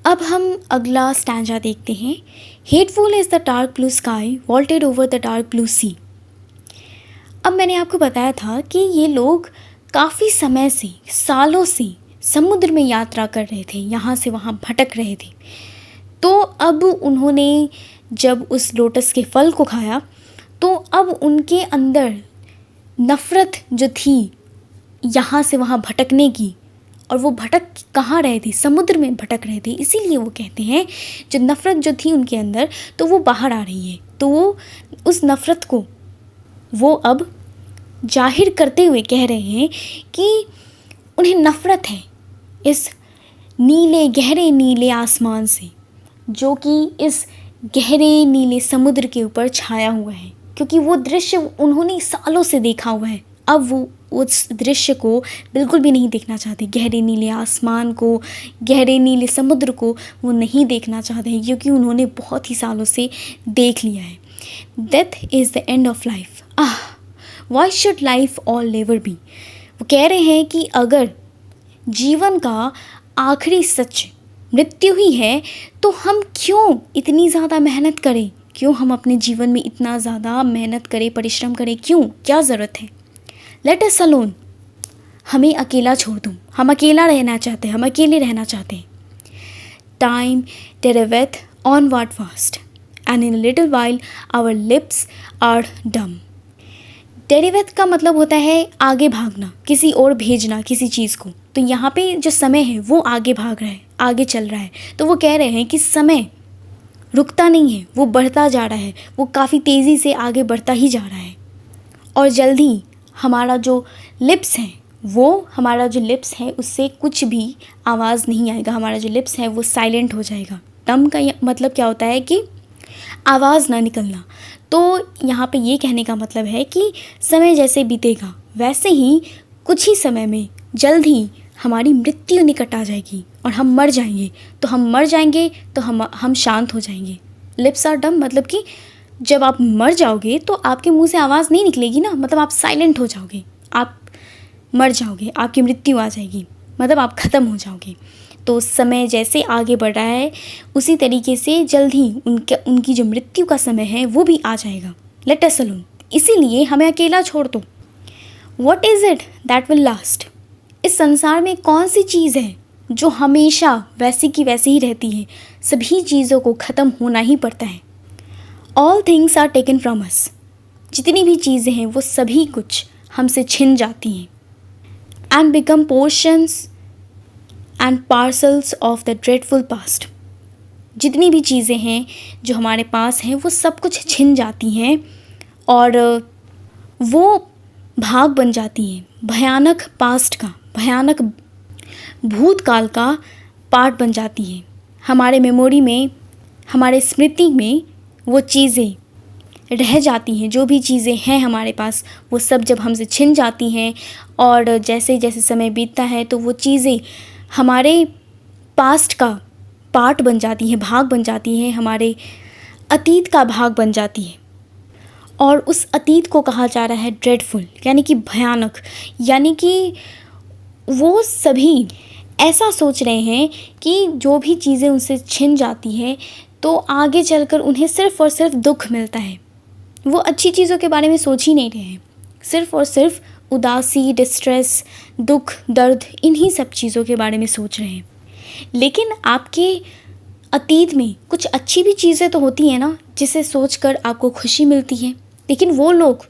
अब हम अगला स्टैंजा देखते हैं। Hateful is the dark blue sky vaulted over the dark blue sea. अब मैंने आपको बताया था कि ये लोग काफ़ी समय से, सालों से समुद्र में यात्रा कर रहे थे, यहाँ से वहाँ भटक रहे थे। तो अब उन्होंने जब उस लोटस के फल को खाया तो अब उनके अंदर नफ़रत जो थी यहाँ से वहाँ भटकने की, और वो भटक कहाँ रहे थे, समुद्र में भटक रहे थे, इसीलिए वो कहते हैं जो नफ़रत जो थी उनके अंदर तो वो बाहर आ रही है। तो वो उस नफ़रत को वो अब जाहिर करते हुए कह रहे हैं कि उन्हें नफ़रत है इस नीले, गहरे नीले आसमान से, जो कि इस गहरे नीले समुद्र के ऊपर छाया हुआ है, क्योंकि वो दृश्य उन्होंने सालों से देखा हुआ है। अब वो उस दृश्य को बिल्कुल भी नहीं देखना चाहते, गहरे नीले आसमान को, गहरे नीले समुद्र को वो नहीं देखना चाहते हैं, क्योंकि उन्होंने बहुत ही सालों से देख लिया है। Death is the end of life, why should life all never be. वो कह रहे हैं कि अगर जीवन का आखिरी सच मृत्यु ही है तो हम क्यों इतनी ज़्यादा मेहनत करें, क्यों हम अपने जीवन में इतना ज़्यादा मेहनत करें, परिश्रम करें, क्यों, क्या ज़रूरत है। लेट अस अलोन, हमें अकेला छोड़ दो, हम अकेला रहना चाहते हैं, हम अकेले रहना चाहते हैं। Time driveth onward fast and in little while our lips are dumb. Driveth का मतलब होता है आगे भागना, किसी और भेजना किसी चीज़ को। तो यहाँ पे जो समय है वो आगे भाग रहा है, आगे चल रहा है। तो वो कह रहे हैं कि समय रुकता नहीं है, वो बढ़ता जा रहा है, वो काफ़ी तेज़ी से आगे बढ़ता ही जा रहा है। और जल्दी हमारा जो लिप्स है हमारा जो लिप्स है उससे कुछ भी आवाज़ नहीं आएगा, हमारा जो लिप्स है वो साइलेंट हो जाएगा। डम का मतलब क्या होता है कि आवाज़ ना निकलना। तो यहाँ पे ये कहने का मतलब है कि समय जैसे बीतेगा वैसे ही कुछ ही समय में जल्द ही हमारी मृत्यु निकट आ जाएगी और हम मर जाएंगे। तो हम मर जाएंगे तो हम शांत हो जाएंगे। लिप्स आर डम मतलब कि जब आप मर जाओगे तो आपके मुंह से आवाज़ नहीं निकलेगी ना, मतलब आप साइलेंट हो जाओगे, आप मर जाओगे, आपकी मृत्यु आ जाएगी, मतलब आप ख़त्म हो जाओगे। तो समय जैसे आगे बढ़ रहा है उसी तरीके से जल्द ही उनकी जो मृत्यु का समय है वो भी आ जाएगा। लेट अस अलोन, इसीलिए हमें अकेला छोड़ दो। What is it that will last, इस संसार में कौन सी चीज़ है जो हमेशा वैसी की वैसी ही रहती है। सभी चीज़ों को ख़त्म होना ही पड़ता है। All things are taken from us, जितनी भी चीज़ें हैं वो सभी कुछ हमसे छिन जाती हैं। And become portions and parcels of the dreadful past, जितनी भी चीज़ें हैं जो हमारे पास हैं वो सब कुछ छिन जाती हैं और वो भाग बन जाती हैं भयानक पास्ट का, भयानक भूतकाल का पार्ट बन जाती है। हमारे मेमोरी में, हमारे स्मृति में वो चीज़ें रह जाती हैं। जो भी चीज़ें हैं हमारे पास वो सब जब हमसे छिन जाती हैं और जैसे जैसे समय बीतता है तो वो चीज़ें हमारे पास्ट का पार्ट बन जाती हैं, भाग बन जाती हैं, हमारे अतीत का भाग बन जाती है। और उस अतीत को कहा जा रहा है ड्रेडफुल, यानी कि भयानक। यानी कि वो सभी ऐसा सोच रहे हैं कि जो भी चीज़ें उनसे छिन जाती हैं तो आगे चलकर उन्हें सिर्फ़ और सिर्फ दुख मिलता है। वो अच्छी चीज़ों के बारे में सोच ही नहीं रहे हैं, सिर्फ़ और सिर्फ उदासी, डिस्ट्रेस, दुख, दर्द, इन्हीं सब चीज़ों के बारे में सोच रहे हैं। लेकिन आपके अतीत में कुछ अच्छी भी चीज़ें तो होती हैं ना, जिसे सोचकर आपको खुशी मिलती है। लेकिन वो लोग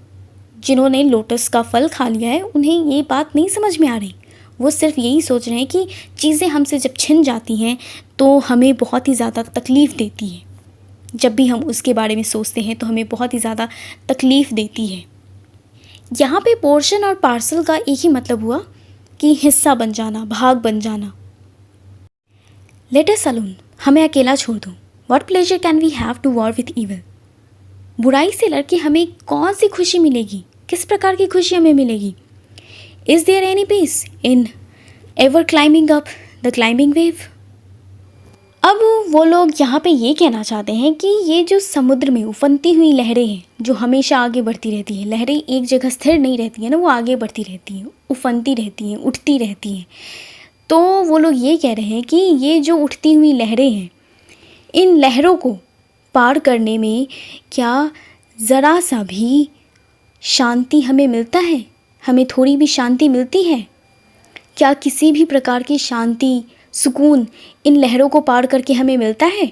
जिन्होंने लोटस का फल खा लिया है उन्हें ये बात नहीं समझ में आ रही। वो सिर्फ यही सोच रहे हैं कि चीज़ें हमसे जब छिन जाती हैं तो हमें बहुत ही ज़्यादा तकलीफ़ देती है। जब भी हम उसके बारे में सोचते हैं तो हमें बहुत ही ज़्यादा तकलीफ़ देती है। यहाँ पे पोर्शन और पार्सल का एक ही मतलब हुआ कि हिस्सा बन जाना, भाग बन जाना। लेट अस अलोन, हमें अकेला छोड़ दो। What pleasure can we have to war with evil, बुराई से लड़के हमें कौन सी खुशी मिलेगी, किस प्रकार की खुशी हमें मिलेगी। Is there any peace in ever climbing up the climbing wave. अब वो लोग यहाँ पे ये कहना चाहते हैं कि ये जो समुद्र में उफनती हुई लहरें हैं जो हमेशा आगे बढ़ती रहती हैं, लहरें एक जगह स्थिर नहीं रहती हैं ना, वो आगे बढ़ती रहती हैं, उफनती रहती हैं, उठती रहती हैं। तो वो लोग ये कह रहे हैं कि ये जो उठती हुई लहरें हैं, इन लहरों को पार करने में क्या ज़रा सा भी शांति हमें मिलता है, हमें थोड़ी भी शांति मिलती है? क्या किसी भी प्रकार की शांति, सुकून इन लहरों को पार करके हमें मिलता है?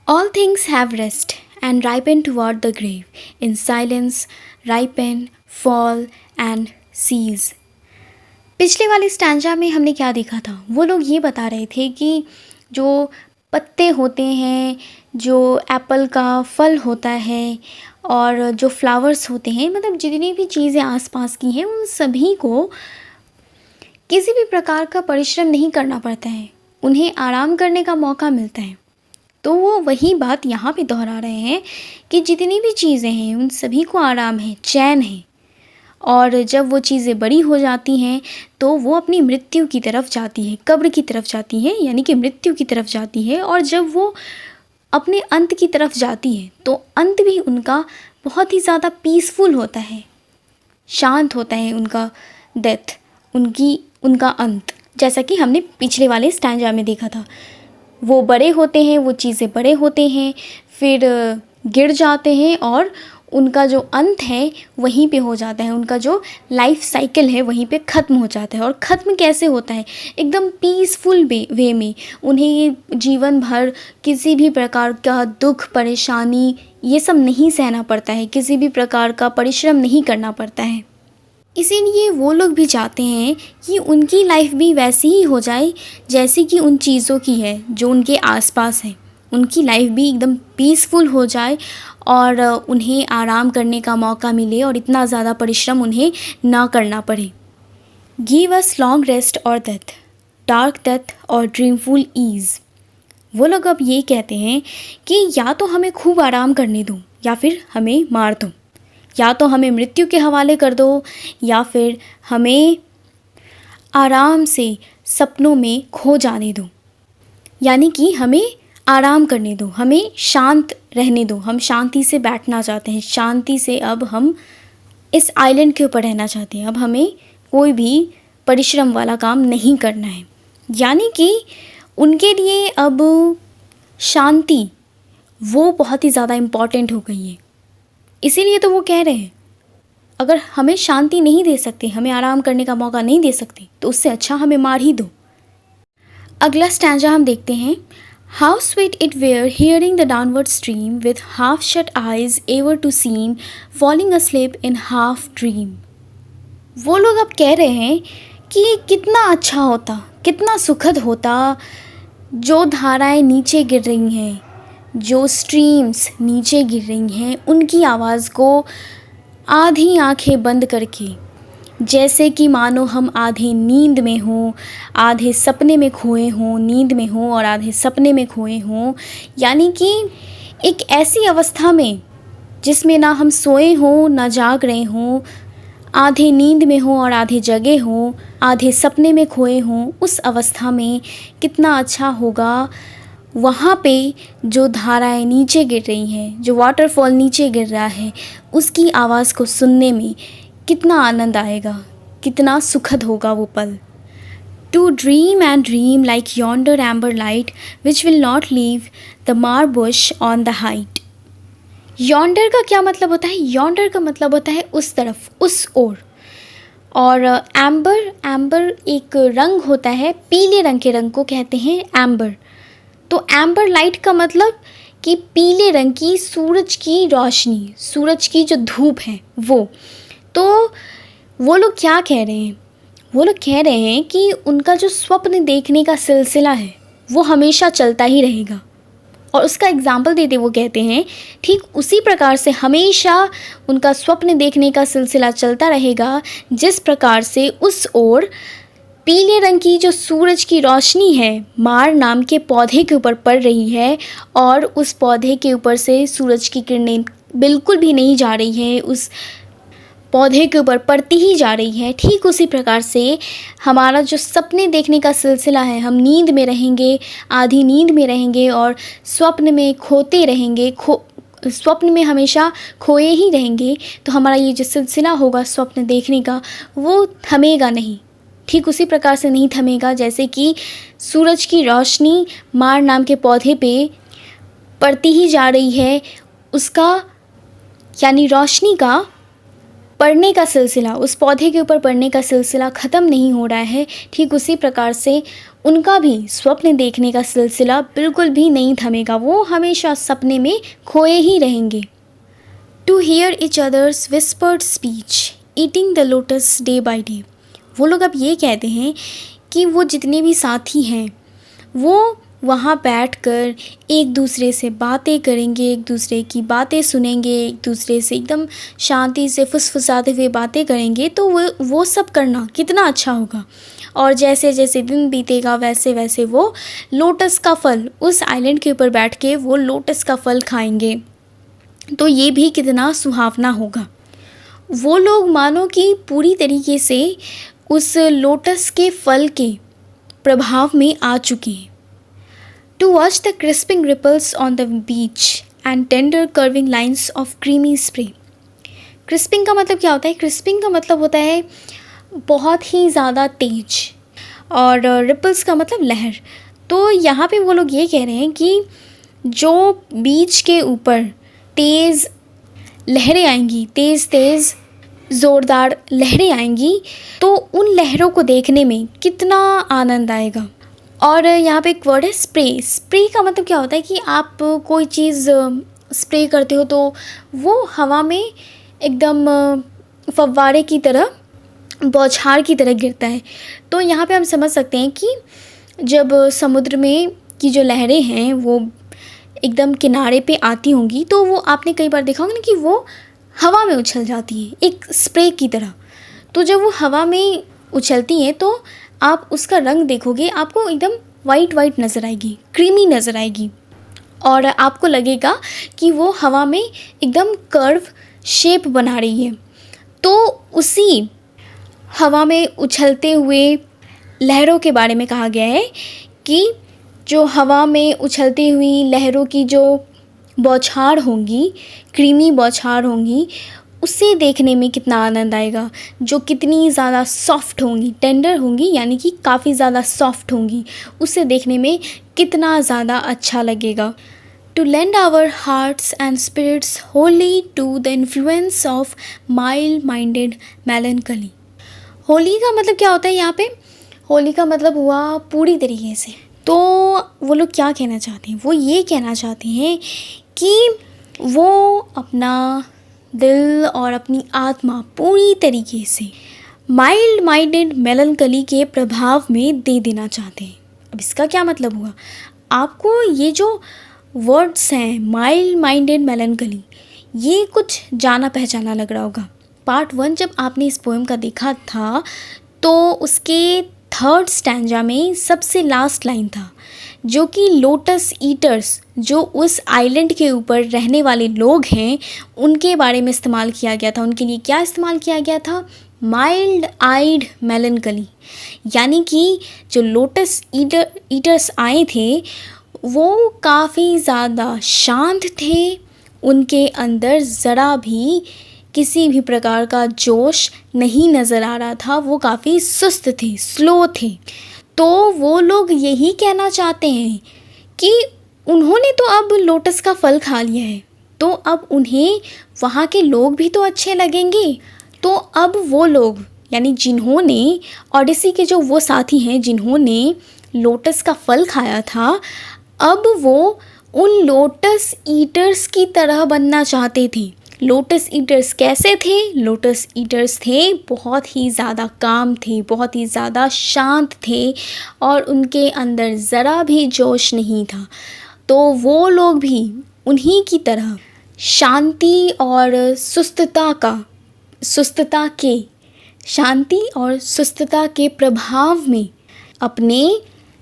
All things have rest and ripen toward the grave. In silence, ripen, fall and cease. पिछले वाले स्टैंजा में हमने क्या देखा था? वो लोग ये बता रहे थे कि जो पत्ते होते हैं, जो एप्पल का फल होता है और जो फ्लावर्स होते हैं, मतलब जितनी भी चीज़ें आसपास की हैं, उन सभी को किसी भी प्रकार का परिश्रम नहीं करना पड़ता है, उन्हें आराम करने का मौका मिलता है। तो वो वही बात यहाँ पे दोहरा रहे हैं कि जितनी भी चीज़ें हैं उन सभी को आराम है, चैन है, और जब वो चीज़ें बड़ी हो जाती हैं तो वो अपनी मृत्यु की तरफ जाती है, कब्र की तरफ जाती है, यानी कि मृत्यु की तरफ जाती है। और जब वो अपने अंत की तरफ जाती है तो अंत भी उनका बहुत ही ज़्यादा पीसफुल होता है, शांत होता है उनका डेथ, उनका अंत। जैसा कि हमने पिछले वाले स्टैंजा में देखा था, वो बड़े होते हैं, वो चीज़ें बड़े होते हैं, फिर गिर जाते हैं और उनका जो अंत है वहीं पे हो जाता है, उनका जो लाइफ साइकिल है वहीं पे ख़त्म हो जाता है। और ख़त्म कैसे होता है? एकदम पीसफुल वे में। उन्हें जीवन भर किसी भी प्रकार का दुख, परेशानी ये सब नहीं सहना पड़ता है, किसी भी प्रकार का परिश्रम नहीं करना पड़ता है। इसीलिए वो लोग भी चाहते हैं कि उनकी लाइफ भी वैसी ही हो जाए जैसी कि उन चीज़ों की है जो उनके आसपास है। उनकी लाइफ भी एकदम पीसफुल हो जाए और उन्हें आराम करने का मौका मिले और इतना ज़्यादा परिश्रम उन्हें ना करना पड़े। गिव अस लॉन्ग रेस्ट और डेथ, डार्क डेथ और ड्रीमफुल ईज़। वो लोग अब ये कहते हैं कि या तो हमें खूब आराम करने दो या फिर हमें मार दो, या तो हमें मृत्यु के हवाले कर दो या फिर हमें आराम से सपनों में खो जाने दो। यानी कि हमें आराम करने दो, हमें शांत रहने दो, हम शांति से बैठना चाहते हैं, शांति से अब हम इस आइलैंड के ऊपर रहना चाहते हैं, अब हमें कोई भी परिश्रम वाला काम नहीं करना है। यानी कि उनके लिए अब शांति वो बहुत ही ज़्यादा इम्पॉर्टेंट हो गई है। इसीलिए तो वो कह रहे हैं अगर हमें शांति नहीं दे सकते, हमें आराम करने का मौका नहीं दे सकते, तो उससे अच्छा हमें मार ही दो। अगला स्टैंजा हम देखते हैं। How sweet it were hearing the downward stream with half shut eyes ever to seem falling asleep in half dream. वो लोग अब कह रहे हैं कि कितना अच्छा होता, कितना सुखद होता, जो धाराएं नीचे गिर रही हैं, जो स्ट्रीम्स नीचे गिर रही हैं, उनकी आवाज़ को आधी आंखें बंद करके, जैसे कि मानो हम आधे नींद में हों, आधे सपने में खोए हों, नींद में हों और आधे सपने में खोए हों। यानी कि एक ऐसी अवस्था में जिसमें ना हम सोए हों ना जाग रहे हों, आधे नींद में हों और आधे जगे हों, आधे सपने में खोए हों, उस अवस्था में कितना अच्छा होगा। वहाँ पे जो धाराएं नीचे गिर रही हैं, जो वाटरफॉल नीचे गिर रहा है, उसकी आवाज़ को सुनने में कितना आनंद आएगा, कितना सुखद होगा वो पल। To dream and dream like yonder amber light which will not leave the myrrh bush on the height. Yonder का क्या मतलब होता है? यॉन्डर का मतलब होता है उस तरफ, उस ओर। और एम्बर एक रंग होता है, पीले रंग के रंग को कहते हैं एम्बर। तो एम्बर लाइट का मतलब कि पीले रंग की सूरज की रोशनी, सूरज की जो धूप है वो। तो वो लोग क्या कह रहे हैं? वो लोग कह रहे हैं कि उनका जो स्वप्न देखने का सिलसिला है वो हमेशा चलता ही रहेगा। और उसका एग्जाम्पल देते वो कहते हैं ठीक उसी प्रकार से हमेशा उनका स्वप्न देखने का सिलसिला चलता रहेगा जिस प्रकार से उस ओर पीले रंग की जो सूरज की रोशनी है मार नाम के पौधे के ऊपर पड़ रही है और उस पौधे के ऊपर से सूरज की किरणें बिल्कुल भी नहीं जा रही है, उस पौधे के ऊपर पड़ती ही जा रही है। ठीक उसी प्रकार से हमारा जो सपने देखने का सिलसिला है, हम नींद में रहेंगे, आधी नींद में रहेंगे और स्वप्न में खोते रहेंगे, स्वप्न में हमेशा खोए ही रहेंगे। तो हमारा ये जो सिलसिला होगा स्वप्न देखने का वो थमेगा नहीं, ठीक उसी प्रकार से नहीं थमेगा जैसे कि सूरज की रोशनी मार नाम के पौधे पे पड़ती ही जा रही है, उसका यानी रोशनी का पड़ने का सिलसिला, उस पौधे के ऊपर पड़ने का सिलसिला ख़त्म नहीं हो रहा है। ठीक उसी प्रकार से उनका भी स्वप्न देखने का सिलसिला बिल्कुल भी नहीं थमेगा, वो हमेशा सपने में खोए ही रहेंगे। To hear each others whispered speech eating the lotus day by day. वो लोग अब ये कहते हैं कि वो जितने भी साथी हैं वो वहाँ बैठकर एक दूसरे से बातें करेंगे, एक दूसरे की बातें सुनेंगे, एक दूसरे से एकदम शांति से फुसफुसाते हुए बातें करेंगे। तो वो सब करना कितना अच्छा होगा। और जैसे जैसे दिन बीतेगा वैसे वैसे वो लोटस का फल, उस आइलैंड के ऊपर बैठ के वो लोटस का फल खाएंगे, तो ये भी कितना सुहावना होगा। वो लोग मानो कि पूरी तरीके से उस लोटस के फल के प्रभाव में आ चुके हैं। To watch the crisping ripples on the beach and tender curving lines of creamy spray। क्रिस्पिंग का मतलब क्या होता है? क्रिस्पिंग का मतलब होता है बहुत ही ज़्यादा तेज, और रिपल्स का मतलब लहर। तो यहाँ पे वो लोग ये कह रहे हैं कि जो बीच के ऊपर तेज़ लहरें आएंगी, तेज़ तेज़ ज़ोरदार लहरें आएंगी, तो उन लहरों को देखने में कितना आनंद आएगा। और यहाँ पे एक वर्ड है स्प्रे। स्प्रे का मतलब क्या होता है कि आप कोई चीज़ स्प्रे करते हो तो वो हवा में एकदम फव्वारे की तरह, बौछार की तरह गिरता है। तो यहाँ पे हम समझ सकते हैं कि जब समुद्र में की जो लहरें हैं वो एकदम किनारे पे आती होंगी तो वो आपने कई बार देखा होगा ना कि वो हवा में उछल जाती है एक स्प्रे की तरह। तो जब वो हवा में उछलती हैं तो आप उसका रंग देखोगे, आपको एकदम वाइट वाइट नज़र आएगी, क्रीमी नज़र आएगी, और आपको लगेगा कि वो हवा में एकदम कर्व शेप बना रही है। तो उसी हवा में उछलते हुए लहरों के बारे में कहा गया है कि जो हवा में उछलती हुई लहरों की जो बौछार होंगी, क्रीमी बौछार होंगी, उसे देखने में कितना आनंद आएगा, जो कितनी ज़्यादा सॉफ्ट होंगी, टेंडर होंगी, यानी कि काफ़ी ज़्यादा सॉफ्ट होंगी, उसे देखने में कितना ज़्यादा अच्छा लगेगा। To lend our hearts and spirits wholly to the influence of mild minded melancholy. Wholly का मतलब क्या होता है यहाँ पे? होली का मतलब हुआ पूरी तरीके से। तो वो लोग क्या कहना चाहते हैं? वो ये कहना चाहते हैं कि वो अपना दिल और अपनी आत्मा पूरी तरीके से माइल्ड माइंडेड मेलनकली के प्रभाव में दे देना चाहते हैं। अब इसका क्या मतलब हुआ? आपको ये जो वर्ड्स हैं माइल्ड माइंडेड मेलनकली, ये कुछ जाना पहचाना लग रहा होगा। पार्ट 1 जब आपने इस पोएम का देखा था तो उसके 3rd स्टैंजा में सबसे लास्ट लाइन था जो कि लोटस ईटर्स, जो उस आइलैंड के ऊपर रहने वाले लोग हैं, उनके बारे में इस्तेमाल किया गया था। उनके लिए क्या इस्तेमाल किया गया था? माइल्ड आइड मेलनकली, यानी कि जो लोटस ईटर्स आए थे वो काफ़ी ज़्यादा शांत थे, उनके अंदर ज़रा भी किसी भी प्रकार का जोश नहीं नज़र आ रहा था, वो काफ़ी सुस्त थे, स्लो थे। तो वो लोग यही कहना चाहते हैं कि उन्होंने तो अब लोटस का फल खा लिया है, तो अब उन्हें वहाँ के लोग भी तो अच्छे लगेंगे। तो अब वो लोग, यानी जिन्होंने ओडिसी के जो वो साथी हैं जिन्होंने लोटस का फल खाया था, अब वो उन लोटस ईटर्स की तरह बनना चाहते थे। लोटस ईटर्स कैसे थे? लोटस ईटर्स थे बहुत ही ज़्यादा काम थे, बहुत ही ज़्यादा शांत थे, और उनके अंदर ज़रा भी जोश नहीं था। तो वो लोग भी उन्हीं की तरह शांति और सुस्तता के प्रभाव में अपने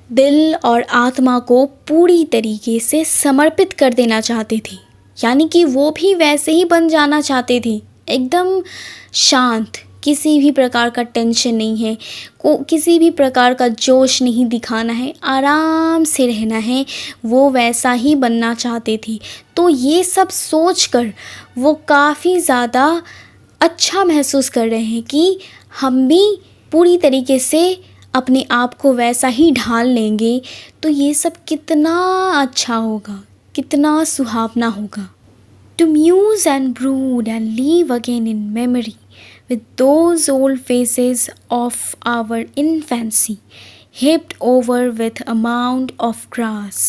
दिल और आत्मा को पूरी तरीके से समर्पित कर देना चाहते थे। यानी कि वो भी वैसे ही बन जाना चाहते थे, एकदम शांत, किसी भी प्रकार का टेंशन नहीं है, किसी भी प्रकार का जोश नहीं दिखाना है, आराम से रहना है, वो वैसा ही बनना चाहते थे। तो ये सब सोचकर वो काफ़ी ज़्यादा अच्छा महसूस कर रहे हैं कि हम भी पूरी तरीके से अपने आप को वैसा ही ढाल लेंगे तो ये सब कितना अच्छा होगा, कितना सुहावना होगा। To muse and brood and live again in memory with those old faces of our infancy, heaped over with a mound of grass,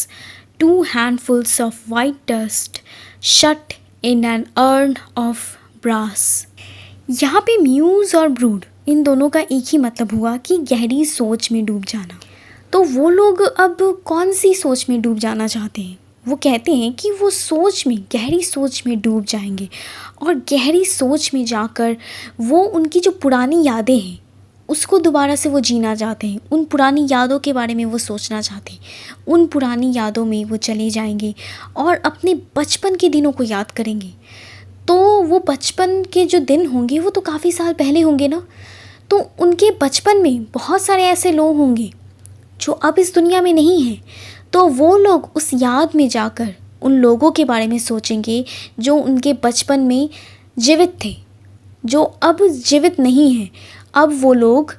2 handfuls of white dust, shut in an urn of brass। यहाँ पे muse और brood इन दोनों का एक ही मतलब हुआ कि गहरी सोच में डूब जाना। तो वो लोग अब कौन सी सोच में डूब जाना चाहते हैं? वो कहते हैं कि वो सोच में, गहरी सोच में डूब जाएंगे और गहरी सोच में जाकर वो उनकी जो पुरानी यादें हैं उसको दोबारा से वो जीना चाहते हैं। उन पुरानी यादों के बारे में वो सोचना चाहते हैं। उन पुरानी यादों में वो चले जाएंगे और अपने बचपन के दिनों को याद करेंगे। तो वो बचपन के जो दिन होंगे वो तो काफ़ी साल पहले होंगे ना। तो उनके बचपन में बहुत सारे ऐसे लोग होंगे जो अब इस दुनिया में नहीं हैं। तो वो लोग उस याद में जाकर उन लोगों के बारे में सोचेंगे जो उनके बचपन में जीवित थे, जो अब जीवित नहीं हैं। अब वो लोग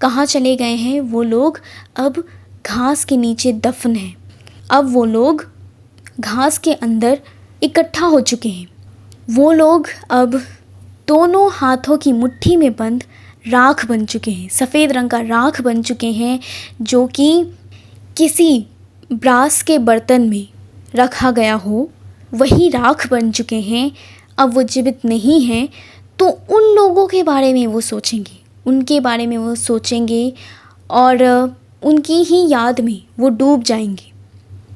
कहाँ चले गए हैं? वो लोग अब घास के नीचे दफन हैं। अब वो लोग घास के अंदर इकट्ठा हो चुके हैं। वो लोग अब दोनों हाथों की मुट्ठी में बंद राख बन चुके हैं, सफ़ेद रंग का राख बन चुके हैं, जो कि किसी ब्रास के बर्तन में रखा गया हो, वही राख बन चुके हैं। अब वो जीवित नहीं हैं। तो उन लोगों के बारे में वो सोचेंगे, उनके बारे में वो सोचेंगे और उनकी ही याद में वो डूब जाएंगे।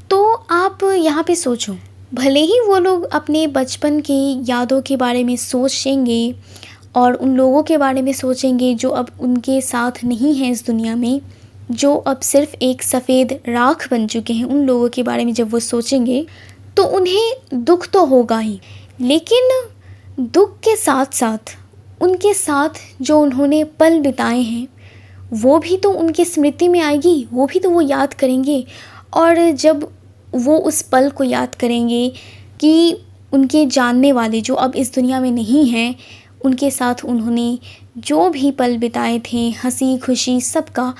तो आप यहाँ पे सोचो, भले ही वो लोग अपने बचपन के यादों के बारे में सोचेंगे और उन लोगों के बारे में सोचेंगे जो अब उनके साथ नहीं हैं इस दुनिया में, जो अब सिर्फ़ एक सफ़ेद राख बन चुके हैं, उन लोगों के बारे में जब वो सोचेंगे तो उन्हें दुख तो होगा ही, लेकिन दुख के साथ साथ उनके साथ जो उन्होंने पल बिताए हैं वो भी तो उनकी स्मृति में आएगी, वो भी तो वो याद करेंगे। और जब वो उस पल को याद करेंगे कि उनके जानने वाले जो अब इस दुनिया में नहीं हैं, उनके साथ उन्होंने जो भी पल बिताए थे, हंसी खुशी सबका,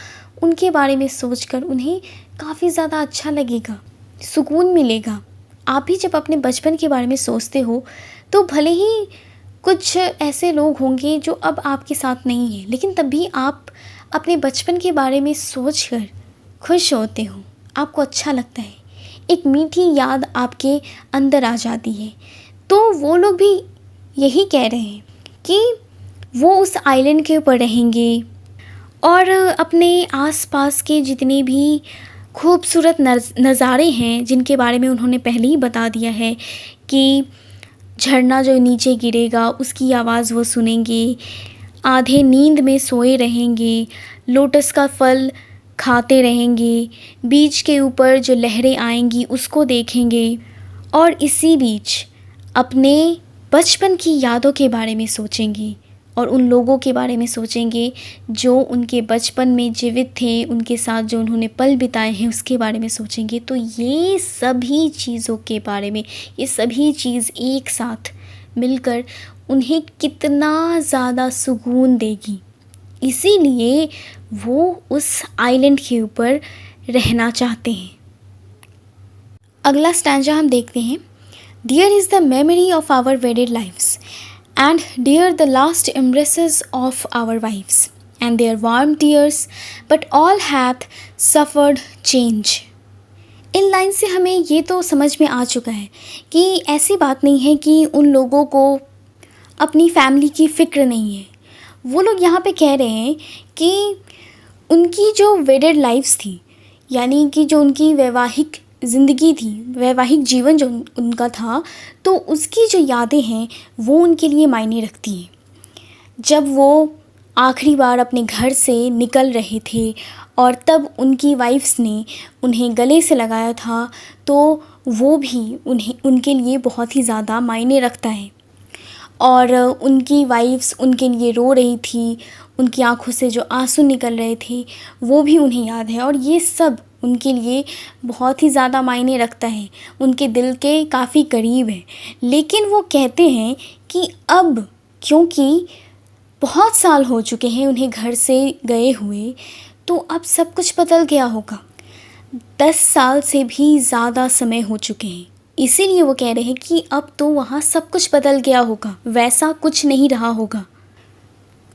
उनके बारे में सोचकर उन्हें काफ़ी ज़्यादा अच्छा लगेगा, सुकून मिलेगा। आप भी जब अपने बचपन के बारे में सोचते हो तो भले ही कुछ ऐसे लोग होंगे जो अब आपके साथ नहीं हैं, लेकिन तब भी आप अपने बचपन के बारे में सोचकर खुश होते हो, आपको अच्छा लगता है, एक मीठी याद आपके अंदर आ जाती है। तो वो लोग भी यही कह रहे हैं कि वो उस आइलैंड के ऊपर रहेंगे और अपने आसपास के जितने भी खूबसूरत नज़ारे हैं, जिनके बारे में उन्होंने पहले ही बता दिया है कि झरना जो नीचे गिरेगा उसकी आवाज़ वो सुनेंगे, आधे नींद में सोए रहेंगे, लोटस का फल खाते रहेंगे, बीच के ऊपर जो लहरें आएंगी उसको देखेंगे और इसी बीच अपने बचपन की यादों के बारे में सोचेंगे और उन लोगों के बारे में सोचेंगे जो उनके बचपन में जीवित थे, उनके साथ जो उन्होंने पल बिताए हैं उसके बारे में सोचेंगे। तो ये सभी चीज़ों के बारे में, ये सभी चीज़ एक साथ मिलकर उन्हें कितना ज़्यादा सुकून देगी, इसीलिए वो उस आइलैंड के ऊपर रहना चाहते हैं। अगला स्टैंजा हम देखते हैं। Dear is the memory of our wedded lives, and dear the last embraces of our wives, and their warm tears, but all hath suffered change। In line से हमें ये तो समझ में आ चुका है कि ऐसी बात नहीं है कि उन लोगों को अपनी फैमिली की फ़िक्र नहीं है। वो लोग यहाँ पे कह रहे हैं कि उनकी जो वेडेड लाइफ्स थी, यानी कि जो उनकी वैवाहिक ज़िंदगी थी, वैवाहिक जीवन जो उनका था, तो उसकी जो यादें हैं वो उनके लिए मायने रखती हैं। जब वो आखिरी बार अपने घर से निकल रहे थे और तब उनकी वाइफ्स ने उन्हें गले से लगाया था, तो वो भी उनके लिए बहुत ही ज़्यादा मायने रखता है। और उनकी वाइफ्स उनके लिए रो रही थी, उनकी आंखों से जो आंसू निकल रहे थे वो भी उन्हें याद है और ये सब उनके लिए बहुत ही ज़्यादा मायने रखता है, उनके दिल के काफ़ी करीब है। लेकिन वो कहते हैं कि अब क्योंकि बहुत साल हो चुके हैं उन्हें घर से गए हुए, तो अब सब कुछ बदल गया होगा। 10 साल से भी ज़्यादा समय हो चुके हैं, इसीलिए वो कह रहे हैं कि अब तो वहाँ सब कुछ बदल गया होगा, वैसा कुछ नहीं रहा होगा।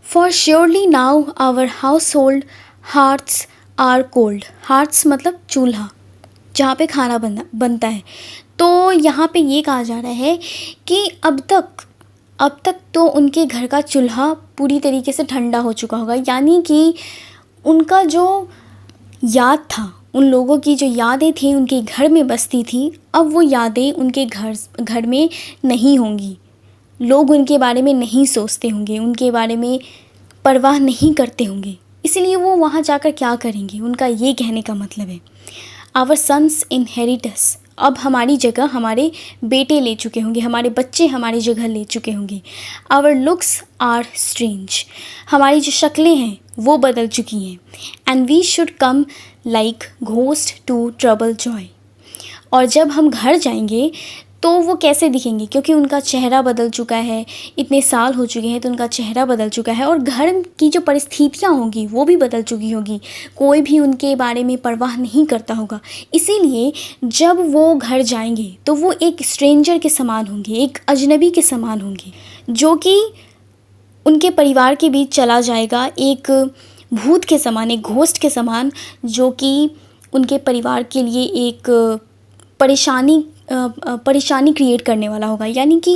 For surely now our household hearths are cold. Hearths मतलब चूल्हा, जहाँ पे खाना बनता है। तो यहाँ पे ये कहा जा रहा है कि अब तक तो उनके घर का चूल्हा पूरी तरीके से ठंडा हो चुका होगा, यानी कि उनका जो याद था, उन लोगों की जो यादें थी उनके घर में बसती थी, अब वो यादें उनके घर में नहीं होंगी। लोग उनके बारे में नहीं सोचते होंगे, उनके बारे में परवाह नहीं करते होंगे, इसलिए वो वहाँ जाकर क्या करेंगे, उनका ये कहने का मतलब है। आवर सन्स इनहेरिट अस, अब हमारी जगह हमारे बेटे ले चुके होंगे, हमारे बच्चे हमारी जगह ले चुके होंगे। आवर लुक्स आर स्ट्रेंज, हमारी जो शक्लें हैं वो बदल चुकी हैं। And we should come like ghost to trouble joy, और जब हम घर जाएंगे तो वो कैसे दिखेंगे, क्योंकि उनका चेहरा बदल चुका है, इतने साल हो चुके हैं तो उनका चेहरा बदल चुका है, और घर की जो परिस्थितियाँ होंगी वो भी बदल चुकी होगी, कोई भी उनके बारे में परवाह नहीं करता होगा। इसीलिए जब वो घर जाएंगे तो वो एक स्ट्रेंजर के समान होंगे, एक अजनबी के समान होंगे, जो कि उनके परिवार के बीच चला जाएगा, एक भूत के समान, एक घोस्ट के समान, जो कि उनके परिवार के लिए एक परेशानी क्रिएट करने वाला होगा। यानी कि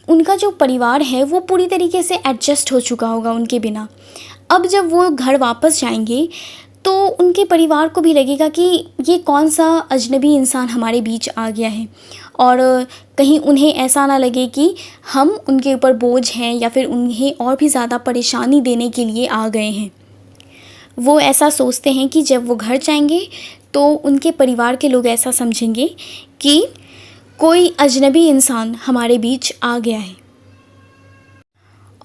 उनका जो परिवार है वो पूरी तरीके से एडजस्ट हो चुका होगा उनके बिना। अब जब वो घर वापस जाएंगे तो उनके परिवार को भी लगेगा कि ये कौन सा अजनबी इंसान हमारे बीच आ गया है, और कहीं उन्हें ऐसा ना लगे कि हम उनके ऊपर बोझ हैं या फिर उन्हें और भी ज़्यादा परेशानी देने के लिए आ गए हैं। वो ऐसा सोचते हैं कि जब वो घर जाएंगे तो उनके परिवार के लोग ऐसा समझेंगे कि कोई अजनबी इंसान हमारे बीच आ गया है।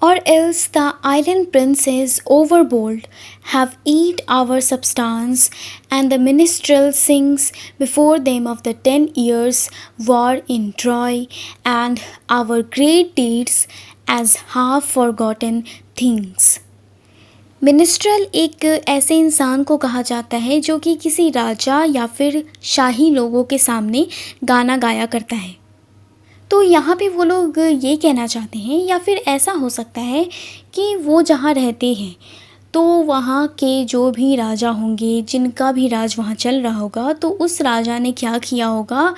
Or else the island princes overbold have eat our substance, and the minstrel sings before them of the 10 years war in Troy, and our great deeds as half forgotten things. Minstrel एक ऐसे इंसान को कहा जाता है जो कि किसी राजा या फिर शाही लोगों के सामने गाना गाया करता है। तो यहाँ पे वो लोग ये कहना चाहते हैं, या फिर ऐसा हो सकता है कि वो जहाँ रहते हैं तो वहाँ के जो भी राजा होंगे, जिनका भी राज वहाँ चल रहा होगा, तो उस राजा ने क्या किया होगा,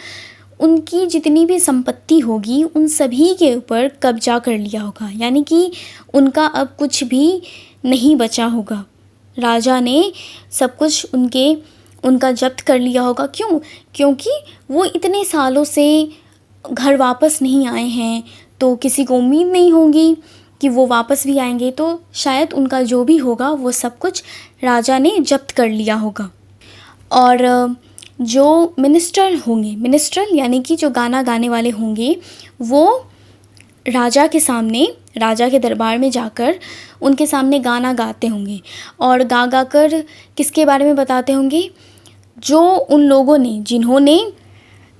उनकी जितनी भी संपत्ति होगी उन सभी के ऊपर कब्जा कर लिया होगा, यानी कि उनका अब कुछ भी नहीं बचा होगा। राजा ने सब कुछ उनका जब्त कर लिया होगा। क्योंकि वो इतने सालों से घर वापस नहीं आए हैं, तो किसी को उम्मीद नहीं होगी कि वो वापस भी आएंगे, तो शायद उनका जो भी होगा वो सब कुछ राजा ने जब्त कर लिया होगा। और जो मिनिस्ट्रल यानी कि जो गाना गाने वाले होंगे, वो राजा के दरबार में जाकर उनके सामने गाना गाते होंगे, और गा कर किसके बारे में बताते होंगे, जो उन लोगों ने जिन्होंने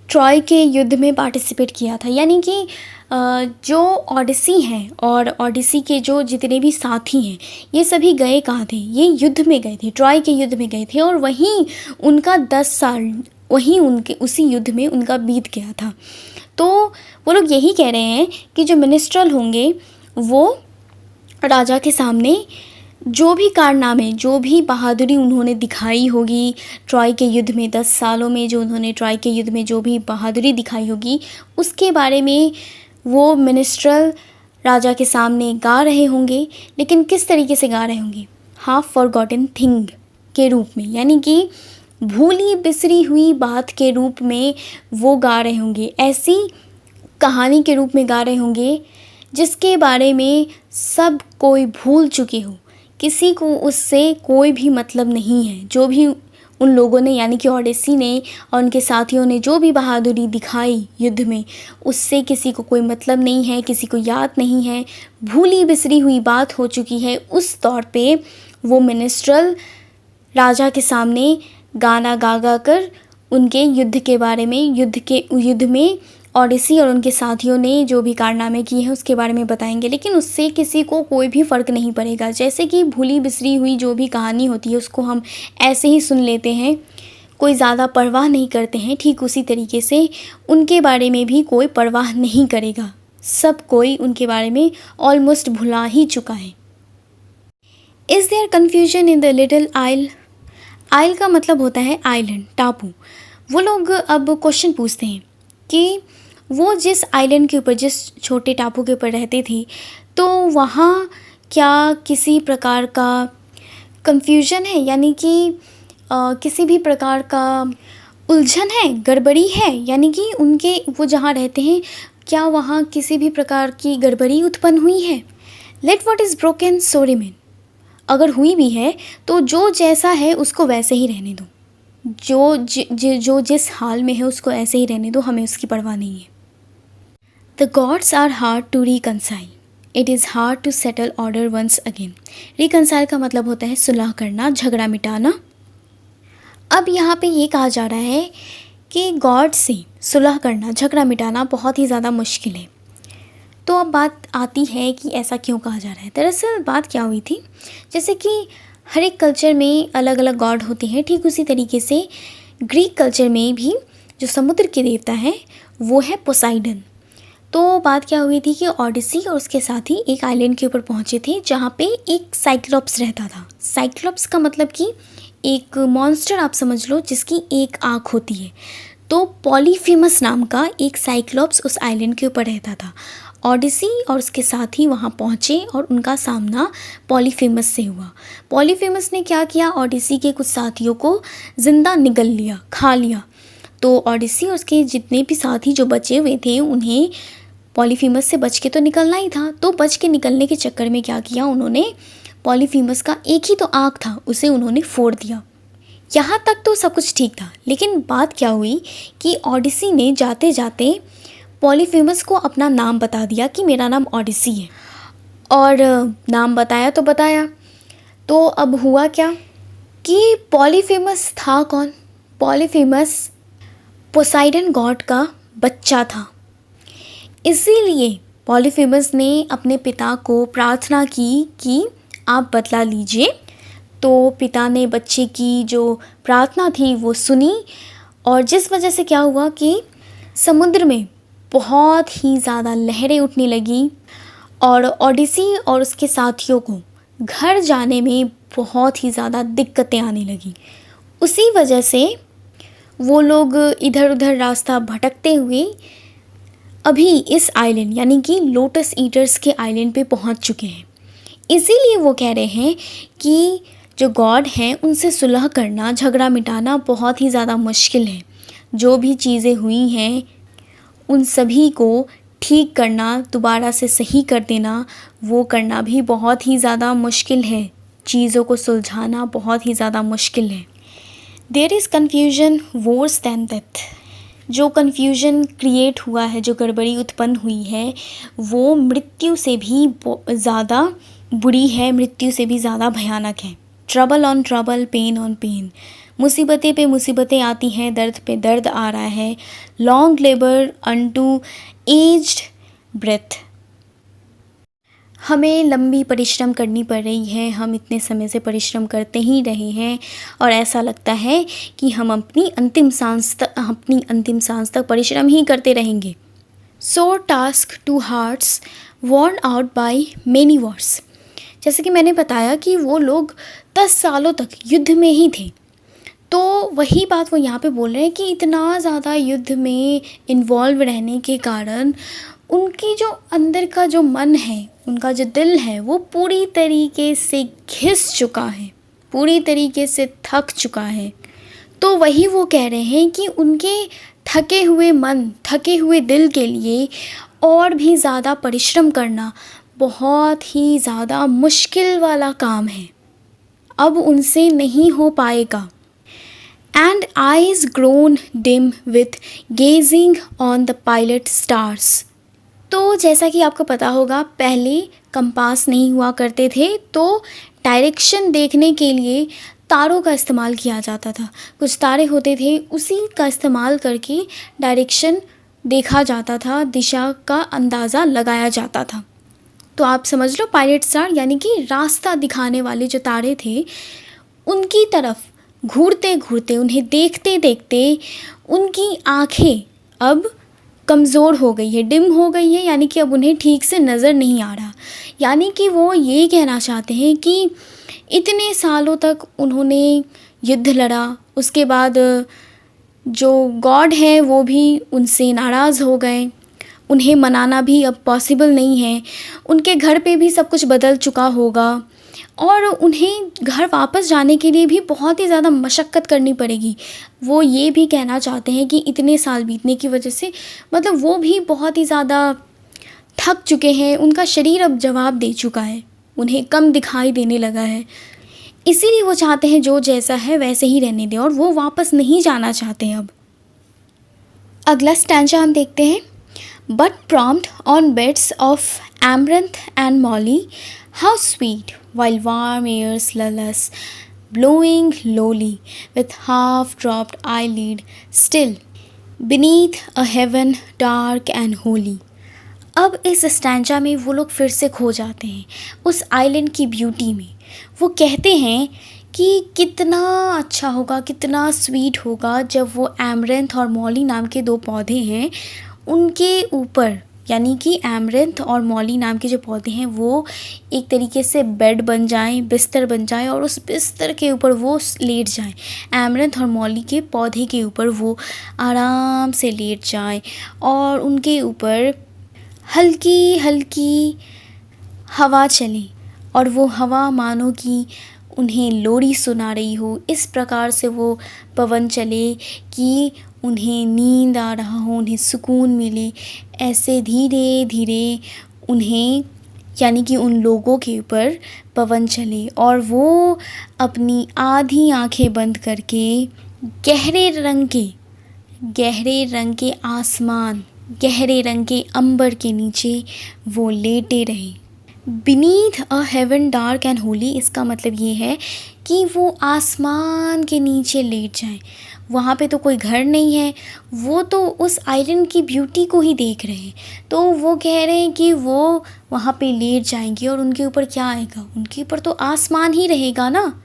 ट्रॉय के युद्ध में पार्टिसिपेट किया था। यानी कि जो ओडिसी हैं और ओडिसी के जो जितने भी साथी हैं, ये सभी गए कहाँ थे, ये युद्ध में गए थे, ट्रॉय के युद्ध में गए थे, और वहीं उनका 10 साल उसी युद्ध में उनका बीत गया था। तो वो लोग यही कह रहे हैं कि जो मिनिस्ट्रल होंगे वो राजा के सामने जो भी कारनामे, जो भी बहादुरी उन्होंने दिखाई होगी ट्रॉय के युद्ध में, 10 सालों में जो उन्होंने ट्रॉय के युद्ध में जो भी बहादुरी दिखाई होगी, उसके बारे में वो मिनिस्ट्रल राजा के सामने गा रहे होंगे। लेकिन किस तरीके से गा रहे होंगे, हाफ फॉरगॉटन थिंग के रूप में, यानी कि भूली बिसरी हुई बात के रूप में वो गा रहे होंगे, ऐसी कहानी के रूप में गा रहे होंगे जिसके बारे में सब कोई भूल चुके हो, किसी को उससे कोई भी मतलब नहीं है। जो भी उन लोगों ने, यानी कि ओडिसी ने और उनके साथियों ने जो भी बहादुरी दिखाई युद्ध में, उससे किसी को कोई मतलब नहीं है, किसी को याद नहीं है, भूली बिसरी हुई बात हो चुकी है। उस तौर पे वो मिनिस्ट्रल राजा के सामने गाना गा कर उनके युद्ध के बारे में, युद्ध में ओडिसी और उनके साथियों ने जो भी कारनामे किए हैं उसके बारे में बताएंगे, लेकिन उससे किसी को कोई भी फ़र्क नहीं पड़ेगा। जैसे कि भूली बिसरी हुई जो भी कहानी होती है उसको हम ऐसे ही सुन लेते हैं, कोई ज़्यादा परवाह नहीं करते हैं, ठीक उसी तरीके से उनके बारे में भी कोई परवाह नहीं करेगा। सब कोई उनके बारे में ऑलमोस्ट भुला ही चुका है। Is there confusion in the little isle? Isle का मतलब होता है आइलैंड, टापू। वो लोग अब क्वेश्चन पूछते हैं कि वो जिस आइलैंड के ऊपर, जिस छोटे टापू के ऊपर रहते थे, तो वहाँ क्या किसी प्रकार का कन्फ्यूजन है, यानी कि किसी भी प्रकार का उलझन है, गड़बड़ी है, यानी कि उनके वो जहाँ रहते हैं क्या वहाँ किसी भी प्रकार की गड़बड़ी उत्पन्न हुई है? Let what is broken so remain. अगर हुई भी है तो जो जैसा है उसको वैसे ही रहने दो, जो जिस हाल में है उसको ऐसे ही रहने दो, हमें उसकी परवाह नहीं है। The gods are hard to reconcile, it is hard to settle order once again. Reconcile का मतलब होता है सुलह करना, झगड़ा मिटाना। अब यहाँ पे ये कहा जा रहा है कि गॉड से सुलह करना, झगड़ा मिटाना बहुत ही ज़्यादा मुश्किल है। तो अब बात आती है कि ऐसा क्यों कहा जा रहा है। दरअसल बात क्या हुई थी, जैसे कि हर एक कल्चर में अलग अलग गॉड होते हैं, ठीक उसी तरीके से ग्रीक कल्चर में भी जो समुद्र के देवता हैं वो है पोसाइडन। तो बात क्या हुई थी कि ओडिसी और उसके साथी एक आइलैंड के ऊपर पहुंचे थे जहाँ पे एक साइक्लोप्स रहता था। साइक्लोप्स का मतलब कि एक मॉन्स्टर आप समझ लो, जिसकी एक आँख होती है। तो पॉलीफेमस नाम का एक साइक्लोप्स उस आइलैंड के ऊपर रहता था। ओडिसी और उसके साथी वहाँ पहुँचे और उनका सामना पॉलीफेमस से हुआ। पॉलीफेमस ने क्या किया, ओडिसी के कुछ साथियों को ज़िंदा निगल लिया, खा लिया। तो ओडिसी और उसके जितने भी साथी जो बचे हुए थे उन्हें पॉलीफेमस से बच के तो निकलना ही था। तो बच के निकलने के चक्कर में क्या किया उन्होंने, पॉलीफेमस का एक ही तो आँख था, उसे उन्होंने फोड़ दिया। यहाँ तक तो सब कुछ ठीक था, लेकिन बात क्या हुई कि ओडिसी ने जाते जाते पॉलीफेमस को अपना नाम बता दिया कि मेरा नाम ओडिसी है। और नाम बताया तो बताया, तो अब हुआ क्या कि पॉलीफेमस था कौन? पॉलीफेमस पोसाइडन गॉड का बच्चा था। इसीलिए पॉलीफेमस ने अपने पिता को प्रार्थना की कि आप बदला लीजिए। तो पिता ने बच्चे की जो प्रार्थना थी वो सुनी, और जिस वजह से क्या हुआ कि समुद्र में बहुत ही ज़्यादा लहरें उठने लगी और ओडिसी और उसके साथियों को घर जाने में बहुत ही ज़्यादा दिक्कतें आने लगी। उसी वजह से वो लोग इधर उधर रास्ता भटकते हुए अभी इस आइलैंड यानी कि लोटस ईटर्स के आइलैंड पे पहुंच चुके हैं। इसीलिए वो कह रहे हैं कि जो गॉड हैं उनसे सुलह करना, झगड़ा मिटाना बहुत ही ज़्यादा मुश्किल है। जो भी चीज़ें हुई हैं उन सभी को ठीक करना, दोबारा से सही कर देना, वो करना भी बहुत ही ज़्यादा मुश्किल है। चीज़ों को सुलझाना बहुत ही ज़्यादा मुश्किल है। There is confusion worse than death. जो कन्फ्यूजन क्रिएट हुआ है, जो गड़बड़ी उत्पन्न हुई है, वो मृत्यु से भी ज़्यादा बुरी है, मृत्यु से भी ज़्यादा भयानक है। Trouble on trouble, pain on pain, मुसीबतें पे मुसीबतें आती हैं, दर्द पे दर्द आ रहा है। Long labour unto aged breath. हमें लंबी परिश्रम करनी पड़ रही है, हम इतने समय से परिश्रम करते ही रहे हैं और ऐसा लगता है कि हम अपनी अंतिम सांस तक परिश्रम ही करते रहेंगे। सो task to hearts worn out by many Wars. जैसे कि मैंने बताया कि वो लोग 10 सालों तक युद्ध में ही थे, तो वही बात वो यहाँ पे बोल रहे हैं कि इतना ज़्यादा युद्ध में इन्वॉल्व रहने के कारण उनकी जो अंदर का जो मन है, उनका जो दिल है, वो पूरी तरीके से घिस चुका है, पूरी तरीके से थक चुका है। तो वही वो कह रहे हैं कि उनके थके हुए मन, थके हुए दिल के लिए और भी ज़्यादा परिश्रम करना बहुत ही ज़्यादा मुश्किल वाला काम है, अब उनसे नहीं हो पाएगा। And eyes grown dim with gazing on the pilot stars। तो जैसा कि आपको पता होगा, पहले कंपास नहीं हुआ करते थे, तो डायरेक्शन देखने के लिए तारों का इस्तेमाल किया जाता था। कुछ तारे होते थे, उसी का इस्तेमाल करके डायरेक्शन देखा जाता था, दिशा का अंदाज़ा लगाया जाता था। तो आप समझ लो पायलट स्टार यानी कि रास्ता दिखाने वाले जो तारे थे, उनकी तरफ घूरते घूरते, उन्हें देखते देखते उनकी आँखें अब कमज़ोर हो गई है, डिम हो गई है, यानी कि अब उन्हें ठीक से नज़र नहीं आ रहा। यानी कि वो ये कहना चाहते हैं कि इतने सालों तक उन्होंने युद्ध लड़ा, उसके बाद जो गॉड है वो भी उनसे नाराज़ हो गए, उन्हें मनाना भी अब पॉसिबल नहीं है, उनके घर पे भी सब कुछ बदल चुका होगा और उन्हें घर वापस जाने के लिए भी बहुत ही ज़्यादा मशक्क़त करनी पड़ेगी। वो ये भी कहना चाहते हैं कि इतने साल बीतने की वजह से मतलब वो भी बहुत ही ज़्यादा थक चुके हैं, उनका शरीर अब जवाब दे चुका है, उन्हें कम दिखाई देने लगा है, इसीलिए वो चाहते हैं जो जैसा है वैसे ही रहने दें और वो वापस नहीं जाना चाहते अब। अगला स्टैंजा हम देखते हैं। But prompt on beds of एमरंथ and Molly, how sweet while warm airs lull us, blowing lowly with half-dropped eyelid, still beneath a heaven dark and holy। अब इस स्टैंजा में वो लोग फिर से खो जाते हैं उस आइलैंड की ब्यूटी में। वो कहते हैं कि कितना अच्छा होगा, कितना स्वीट होगा जब वो एमरेंथ और मॉली नाम के दो पौधे हैं उनके ऊपर, यानी कि एमरेंथ और मॉली नाम के जो पौधे हैं वो एक तरीके से बेड बन जाएं, बिस्तर बन जाएं और उस बिस्तर के ऊपर वो लेट जाएं। एमरेंथ और मॉली के पौधे के ऊपर वो आराम से लेट जाएं और उनके ऊपर हल्की हल्की हवा चले और वो हवा मानो कि उन्हें लोरी सुना रही हो। इस प्रकार से वो पवन चले कि उन्हें नींद आ रहा हो, उन्हें सुकून मिले। ऐसे धीरे धीरे उन्हें, यानी कि उन लोगों के ऊपर पवन चले और वो अपनी आधी आंखें बंद करके गहरे रंग के आसमान, गहरे रंग के अंबर के नीचे वो लेटे रहे। Beneath a heaven dark and holy, इसका मतलब ये है कि वो आसमान के नीचे लेट जाएं। वहाँ पे तो कोई घर नहीं है, वो तो उस आइलैंड की ब्यूटी को ही देख रहे हैं, तो वो कह रहे हैं कि वो वहाँ पे लेट जाएंगे और उनके ऊपर क्या आएगा, उनके ऊपर तो आसमान ही रहेगा ना।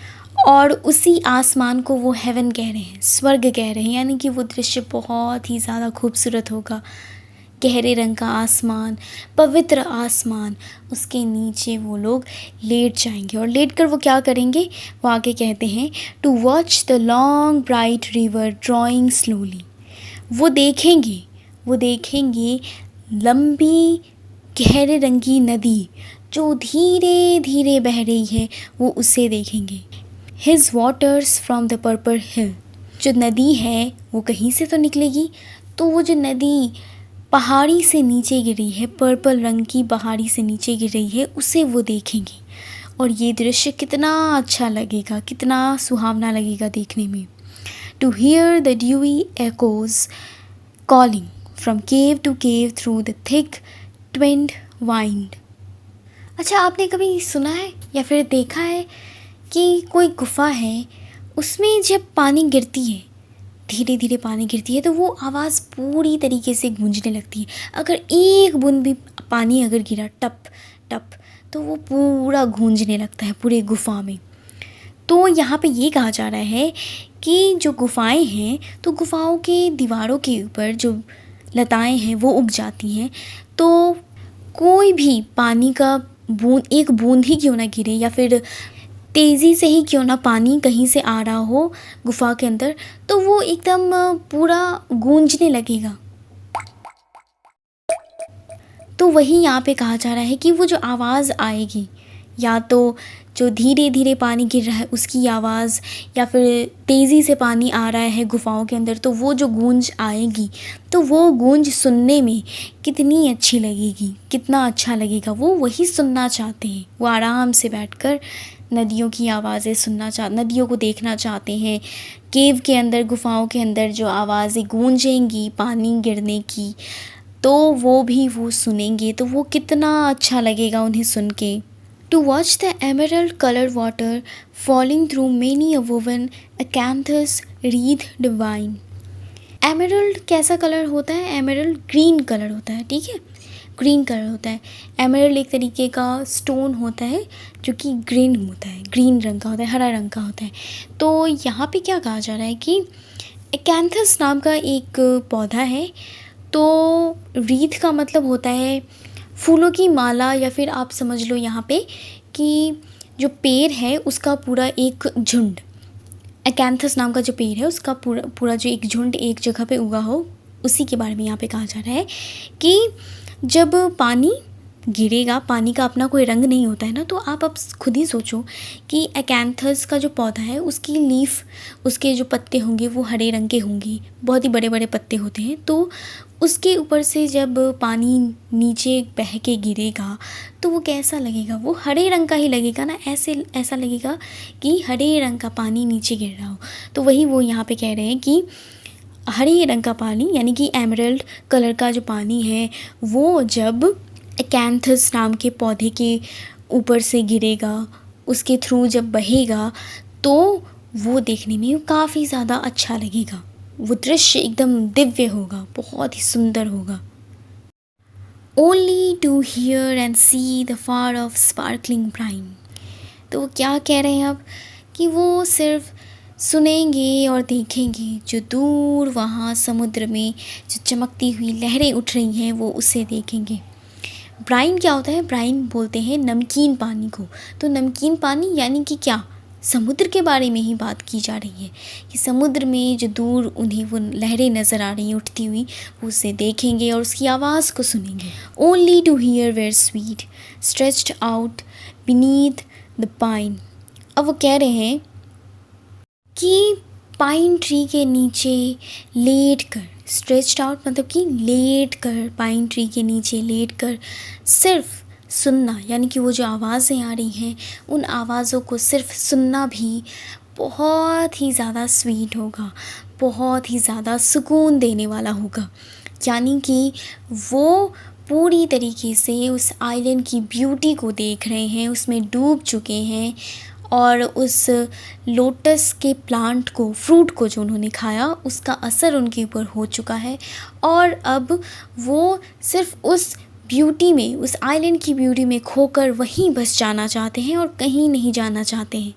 और उसी आसमान को वो हेवन कह रहे हैं, स्वर्ग कह रहे हैं, यानी कि वो दृश्य बहुत ही ज़्यादा खूबसूरत होगा। गहरे रंग का आसमान, पवित्र आसमान, उसके नीचे वो लोग लेट जाएंगे और लेट कर वो क्या करेंगे, वो आगे कहते हैं to watch the long bright river drawing slowly. वो देखेंगे लंबी गहरे रंग की नदी जो धीरे धीरे बह रही है, वो उसे देखेंगे। His waters from the purple hill, जो नदी है वो कहीं से तो निकलेगी, तो वो जो नदी पहाड़ी से नीचे गिर रही है, पर्पल रंग की पहाड़ी से नीचे गिर रही है, उसे वो देखेंगे और ये दृश्य कितना अच्छा लगेगा, कितना सुहावना लगेगा देखने में। To hear the dewy echoes calling from cave to cave through the thick twined vine. अच्छा, आपने कभी सुना है या फिर देखा है कि कोई गुफ़ा है, उसमें जब पानी गिरती है, धीरे धीरे पानी गिरती है, तो वो आवाज़ पूरी तरीके से गूंजने लगती है। अगर एक बूंद भी पानी अगर गिरा टप टप, तो वो पूरा गूंजने लगता है पूरे गुफ़ा में। तो यहाँ पे ये कहा जा रहा है कि जो गुफ़ाएं हैं, तो गुफ़ाओं के दीवारों के ऊपर जो लताएं हैं वो उग जाती हैं, तो कोई भी पानी का बूंद, एक बूंद ही क्यों ना गिरे या फिर तेज़ी से ही क्यों ना पानी कहीं से आ रहा हो गुफ़ा के अंदर, तो वो एकदम पूरा गूंजने लगेगा। तो वही यहाँ पे कहा जा रहा है कि वो जो आवाज़ आएगी, या तो जो धीरे धीरे पानी गिर रहा है उसकी आवाज़, या फिर तेज़ी से पानी आ रहा है गुफ़ाओं के अंदर, तो वो जो गूंज आएगी, तो वो गूंज सुनने में कितनी अच्छी लगेगी, कितना अच्छा लगेगा। वो वही सुनना चाहते हैं, वो आराम से बैठकर नदियों की आवाज़ें नदियों को देखना चाहते हैं। केव के अंदर, गुफ़ाओं के अंदर जो आवाज़ें गूंजेंगी पानी गिरने की, तो वो सुनेंगे, तो वो कितना अच्छा लगेगा उन्हें सुन के। To watch the emerald colored water falling through many a woven acanthus wreath divine, emerald कैसा कलर होता है? एमराल्ड ग्रीन कलर होता है, ठीक है, ग्रीन कलर होता है। एमराल्ड एक तरीके का स्टोन होता है जो कि ग्रीन होता है, ग्रीन रंग का होता है, हरा रंग का होता है। तो यहाँ पे क्या कहा जा रहा है कि एकैंथस नाम का एक पौधा है। तो रीथ का मतलब होता है फूलों की माला, या फिर आप समझ लो यहाँ पे कि जो पेड़ है उसका पूरा एक झुंड, एकैंथस नाम का जो पेड़ है उसका पूरा पूरा जो एक झुंड एक जगह पे उगा हो, उसी के बारे में यहाँ पे कहा जा रहा है कि जब पानी गिरेगा, पानी का अपना कोई रंग नहीं होता है ना, तो आप अब खुद ही सोचो कि एकैंथस का जो पौधा है उसकी लीफ, उसके जो पत्ते होंगे वो हरे रंग के होंगे, बहुत ही बड़े बड़े पत्ते होते हैं। तो उसके ऊपर से जब पानी नीचे बह के गिरेगा तो वो कैसा लगेगा? वो हरे रंग का ही लगेगा ना, ऐसा लगेगा कि हरे रंग का पानी नीचे गिर रहा हो। तो वही वो यहाँ पे कह रहे हैं कि हरे रंग का पानी, यानी कि एमराल्ड कलर का जो पानी है वो जब एकैंथस नाम के पौधे के ऊपर से गिरेगा, उसके थ्रू जब बहेगा, तो वो देखने में काफ़ी ज़्यादा अच्छा लगेगा। वो दृश्य एकदम दिव्य होगा, बहुत ही सुंदर होगा। Only to hear and see the far off sparkling brine. तो वो क्या कह रहे हैं अब कि वो सिर्फ सुनेंगे और देखेंगे, जो दूर वहाँ समुद्र में जो चमकती हुई लहरें उठ रही हैं वो उसे देखेंगे। ब्राइन क्या होता है? ब्राइन बोलते हैं नमकीन पानी को। तो नमकीन पानी यानी कि क्या? समुद्र के बारे में ही बात की जा रही है कि समुद्र में जो दूर उन्हें वो लहरें नज़र आ रही हैं उठती हुई, वो उसे देखेंगे और उसकी आवाज़ को सुनेंगे। Only to hear were sweet stretched out beneath the pine. अब वो कह रहे हैं कि पाइन ट्री के नीचे लेट कर, स्ट्रेच्ड आउट मतलब कि लेट कर, पाइन ट्री के नीचे लेट कर सिर्फ सुनना, यानी कि वो जो आवाज़ें आ रही हैं उन आवाज़ों को सिर्फ सुनना भी बहुत ही ज़्यादा स्वीट होगा, बहुत ही ज़्यादा सुकून देने वाला होगा। यानी कि वो पूरी तरीके से उस आइलैंड की ब्यूटी को देख रहे हैं, उसमें डूब चुके हैं, और उस लोटस के प्लांट को, फ्रूट को जो उन्होंने खाया उसका असर उनके ऊपर हो चुका है। और अब वो सिर्फ उस ब्यूटी में, उस आइलैंड की ब्यूटी में खोकर वहीं बस जाना चाहते हैं और कहीं नहीं जाना चाहते हैं।